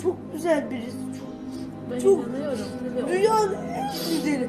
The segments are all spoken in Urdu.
Çok güzel birisi. Çok dünyanın en güzeli.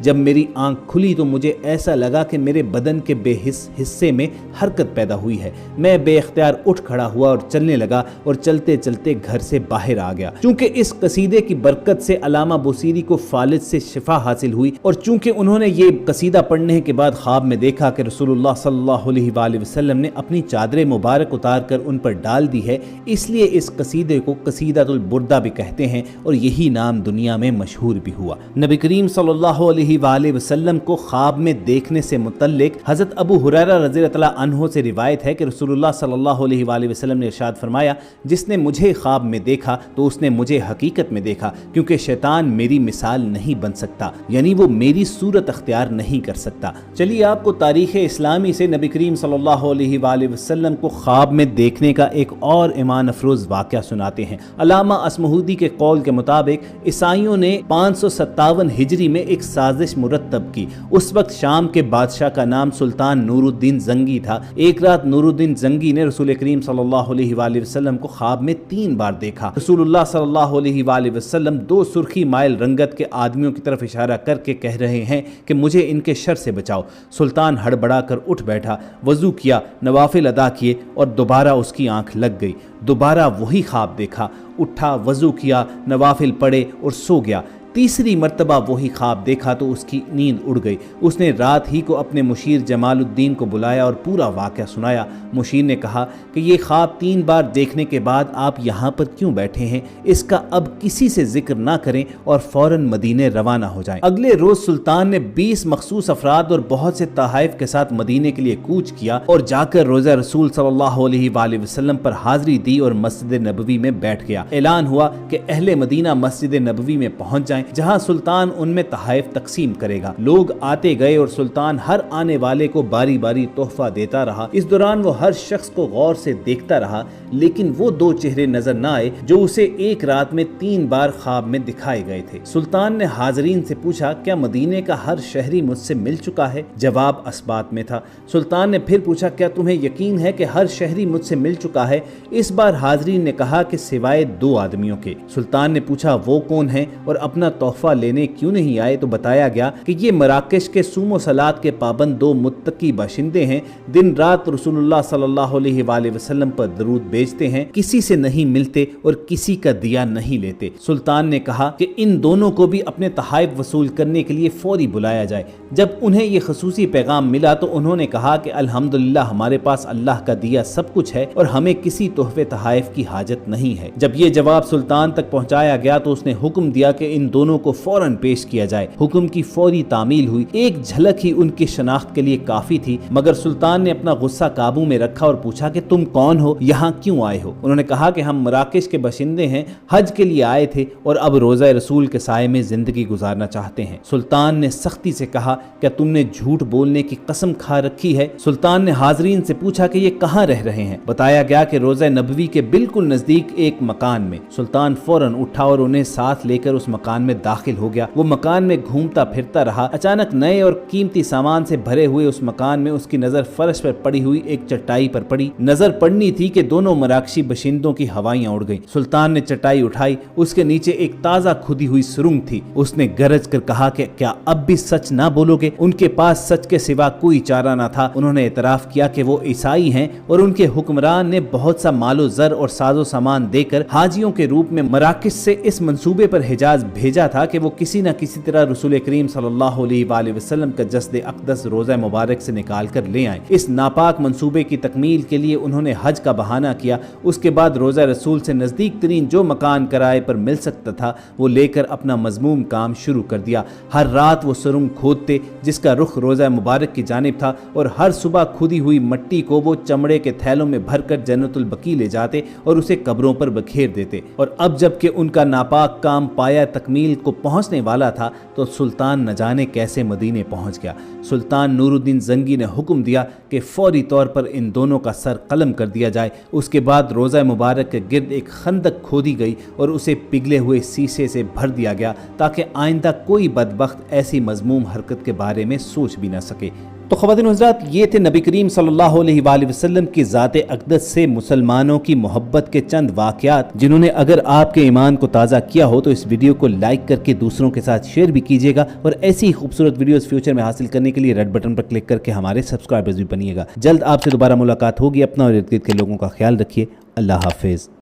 جب میری آنکھ کھلی تو مجھے ایسا لگا کہ میرے بدن کے بے حصے میں حرکت پیدا ہوئی ہے۔ میں بے اختیار اٹھ کھڑا ہوا اور چلنے لگا اور چلتے چلتے گھر سے باہر آ گیا۔ چونکہ اس قصیدے کی برکت سے علامہ بوصیری کو فالج سے شفا حاصل ہوئی اور چونکہ انہوں نے یہ قصیدہ پڑھنے کے بعد خواب میں دیکھا کہ رسول اللہ صلی اللہ علیہ وآلہ وسلم نے اپنی چادر مبارک اتار کر ان پر ڈال دی ہے، اس لیے اس قصیدے کو قصیدۃ البردہ بھی کہتے ہیں اور یہی نام دنیا میں مشہور بھی ہوا۔ نبی کریم صلی اللہ علیہ وآلہ وسلم کو خواب میں دیکھنے سے متعلق حضرت ابو ہریرہ رضی اللہ عنہ سے روایت ہے کہ رسول اللہ صلی اللہ علیہ وآلہ وسلم نے ارشاد فرمایا، جس نے مجھے خواب میں دیکھا تو اس نے مجھے حقیقت میں دیکھا، کیونکہ شیطان میری مثال نہیں بن سکتا، یعنی وہ میری صورت اختیار نہیں کر سکتا۔ چلیے آپ کو تاریخ اسلامی سے نبی کریم صلی اللہ علیہ وآلہ وسلم کو خواب میں دیکھنے کا ایک اور ایمان افروز واقعہ سناتے ہیں۔ علامہ اصمہودی کے قول کے مطابق عیسائیوں نے 557 ہجری میں ایک سازش مرتب کی۔ اس وقت شام کے بادشاہ کا نام سلطان نور الدین زنگی تھا۔ ایک رات نور الدین زنگی نے رسول کریم صلی اللہ علیہ وآلہ وسلم کو خواب میں 3 بار دیکھا۔ رسول اللہ صلی اللہ علیہ وآلہ وسلم 2 سرخی مائل رنگت کے آدمیوں کی طرف اشارہ کر کے کہہ رہے ہیں کہ مجھے ان کے شر سے بچاؤ۔ سلطان ہڑبڑا کر اٹھ بیٹھا، وضو کیا، نوافل ادا کیے اور دوبارہ اس کی آنکھ لگ گئی۔ دوبارہ وہی خواب دیکھا، اٹھا، وضو کیا، نوافل پڑھے اور سو گیا۔ تیسری مرتبہ وہی خواب دیکھا تو اس کی نیند اڑ گئی۔ اس نے رات ہی کو اپنے مشیر جمال الدین کو بلایا اور پورا واقعہ سنایا۔ مشیر نے کہا کہ یہ خواب 3 بار دیکھنے کے بعد آپ یہاں پر کیوں بیٹھے ہیں؟ اس کا اب کسی سے ذکر نہ کریں اور فوراً مدینے روانہ ہو جائیں۔ اگلے روز سلطان نے 20 مخصوص افراد اور بہت سے تحائف کے ساتھ مدینے کے لیے کوچ کیا اور جا کر روضہ رسول صلی اللہ علیہ وآلہ وسلم پر حاضری دی اور مسجد نبوی میں بیٹھ گیا۔ اعلان ہوا کہ اہل مدینہ مسجد نبوی میں پہنچ جائیں، جہاں سلطان ان میں تحائف تقسیم کرے گا۔ لوگ آتے گئے اور سلطان ہر آنے والے کو باری باری تحفہ دیتا رہا۔ اس دوران وہ ہر شخص کو غور سے دیکھتا رہا، لیکن وہ 2 چہرے نظر نہ آئے جو اسے ایک رات میں 3 بار خواب میں دکھائے گئے تھے۔ سلطان نے حاضرین سے پوچھا، کیا مدینے کا ہر شہری مجھ سے مل چکا ہے؟ جواب اسبات میں تھا۔ سلطان نے پھر پوچھا، کیا تمہیں یقین ہے کہ ہر شہری مجھ سے مل چکا ہے؟ اس بار حاضرین نے کہا کہ سوائے 2 آدمیوں کے۔ سلطان نے پوچھا، وہ کون ہیں اور اپنا تحفہ لینے کیوں نہیں آئے؟ تو بتایا گیا کہ یہ مراکش کے صوم و صلات کے پابند 2 متقی باشندے ہیں، دن رات رسول اللہ صلی اللہ علیہ وآلہ وسلم پر درود بھیجتے ہیں، کسی سے نہیں ملتے اور کسی کا دیا نہیں لیتے۔ سلطان نے کہا کہ ان دونوں کو بھی اپنے تحائف وصول کرنے کے لیے فوری بلایا جائے۔ جب انہیں یہ خصوصی پیغام ملا تو انہوں نے کہا کہ الحمدللہ ہمارے پاس اللہ کا دیا سب کچھ ہے اور ہمیں کسی تحفے تحائف کی حاجت نہیں ہے۔ جب یہ جواب سلطان تک پہنچایا گیا تو اس نے حکم دیا کہ ان دونوں کو فوراً پیش کیا جائے۔ حکم کی فوری تعمیل ہوئی۔ ایک جھلک ہی ان کی شناخت کے لیے کافی تھی، مگر سلطان نے اپنا غصہ قابو میں رکھا اور پوچھا کہ تم کون ہو، یہاں کیوں آئے ہو؟ انہوں نے کہا کہ ہم مراکش کے باشندے ہیں، حج کے لیے آئے تھے اور اب روضہ رسول کے سائے میں زندگی گزارنا چاہتے ہیں۔ سلطان نے سختی سے کہا، کیا تم نے جھوٹ بولنے کی قسم کھا رکھی ہے؟ سلطان نے حاضرین سے پوچھا کہ یہ کہاں رہ رہے ہیں؟ بتایا گیا کہ روضہ نبوی کے بالکل نزدیک ایک مکان میں۔ سلطان فوراً اٹھا اور انہیں ساتھ لے کر اس مکان میں داخل ہو گیا۔ وہ مکان میں گھومتا پھرتا رہا۔ اچانک نئے اور قیمتی سامان سے بھرے ہوئے اس مکان میں اس کی نظر فرش پر پڑی ہوئی ایک چٹائی پر پڑی۔ نظر پڑنی تھی کہ دونوں مراکشی باشندوں کی ہوائیاں اڑ گئیں۔ سلطان نے چٹائی اٹھائی، اس کے نیچے ایک تازہ کھودی ہوئی سرنگ تھی۔ اس نے گرج کر کہا کہ کیا اب بھی سچ نہ بولو گے؟ ان کے پاس سچ کے سوا کوئی چارہ نہ تھا۔ انہوں نے اعتراف کیا کہ وہ عیسائی ہیں اور ان کے حکمران نے بہت سا مال و زر اور ساز و سامان دے کر حاجیوں کے روپ میں مراکش سے اس منصوبے پر حجاز بھیجا تھا کہ وہ کسی نہ کسی طرح رسول کریم صلی اللہ علیہ وآلہ وسلم کا جسد اقدس روضہ مبارک سے نکال کر لے آئیں۔ اس ناپاک منصوبے کی تکمیل کے لیے انہوں نے حج کا بہانہ کیا۔ اس کے بعد روضہ رسول سے نزدیک ترین جو مکان کرائے پر مل سکتا تھا وہ لے کر اپنا مذموم کام شروع کر دیا۔ ہر رات وہ سرنگ کھودتے جس کا رخ روضہ مبارک کی جانب تھا اور ہر صبح کھودی ہوئی مٹی کو وہ چمڑے کے تھیلوں میں بھر کر جنت البقیع لے جاتے اور اسے قبروں پر بکھیر دیتے۔ اور اب جب کہ ان کا ناپاک کام پایا تکمیل کو پہنچنے والا تھا تو سلطان نہ جانے کیسے مدینے پہنچ گیا۔ سلطان نور الدین زنگی نے حکم دیا کہ فوری طور پر ان دونوں کا سر قلم کر دیا جائے۔ اس کے بعد روضہ مبارک کے گرد ایک خندق کھودی گئی اور اسے پگھلے ہوئے سیسے سے بھر دیا گیا تاکہ آئندہ کوئی بدبخت ایسی مذموم حرکت کے بارے میں سوچ بھی نہ سکے۔ تو خواتین و حضرات، یہ تھے نبی کریم صلی اللہ علیہ وآلہ وسلم کی ذات اقدس سے مسلمانوں کی محبت کے چند واقعات، جنہوں نے اگر آپ کے ایمان کو تازہ کیا ہو تو اس ویڈیو کو لائک کر کے دوسروں کے ساتھ شیئر بھی کیجیے گا، اور ایسی ہی خوبصورت ویڈیوز فیوچر میں حاصل کرنے کے لیے ریڈ بٹن پر کلک کر کے ہمارے سبسکرائبرز بھی بنیے گا۔ جلد آپ سے دوبارہ ملاقات ہوگی۔ اپنا اور ارد گرد کے لوگوں کا خیال رکھیے۔ اللہ حافظ۔